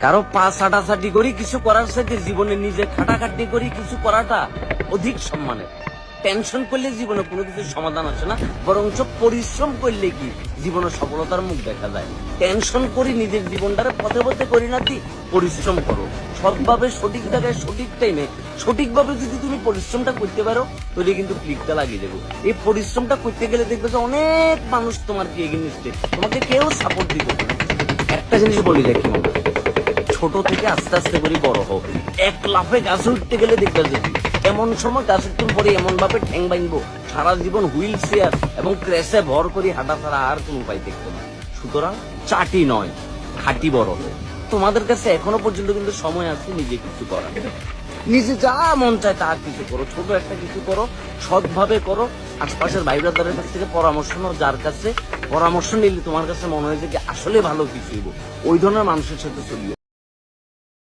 কারো পা ছাটাছাটি করি কিছু করার সাথে জীবনে নিজে খাটাখাটি করি কিছু করাটা অধিক সম্মানের। টেনশন করলে জীবনে কোনো কিছু সমাধান আসে না, বরঞ্চ পরিশ্রম করলে কি জীবনে সফলতার মুখ দেখা যায়। টেনশন করি নিজের জীবনটারে পথে পথে করি না, কি পরিশ্রম করো সৎভাবে, সঠিক জায়গায়, সঠিক টাইমে, সঠিকভাবে যদি তুমি পরিশ্রমটা করতে পারো তাহলে কিন্তু ক্লিকটা লাগিয়ে দেবো। এই পরিশ্রমটা করতে গেলে দেখবে যে অনেক মানুষ তোমার কি এগিয়ে নিচ্ছে, তোমাকে কেউ সাপোর্ট দিতে পারে। একটা জিনিস বলি দেখি মামা, ছোট থেকে আস্তে আস্তে করে বড় হোক। এক লাফে গাছে উঠতে গেলে দেখবে যে এমন সময় গাছের তুল পরে এমন ভাবে ঠ্যাং বাইনবো সারা জীবন হুইল চেয়ার এবং ক্রেসে ভর করে হাঁটা ছাড়া আর কোনো উপায় দেখতে না। সুতরাং চাটি নয়, খাঁটি বড় হোক। তোমাদের কাছে এখনো পর্যন্ত কিন্তু সময় আছে নিজে কিছু করার। নিজে যা মন চায় তা কিছু করো, ছোট একটা কিছু করো, সৎভাবে করো। আশপাশের ভাই ব্রাদারের কাছ থেকে পরামর্শ নাও, যার কাছে পরামর্শ নিলে তোমার কাছে মনে হয় যে আসলে ভালো কিছু ওই ধরনের মানুষের সাথে চলিও।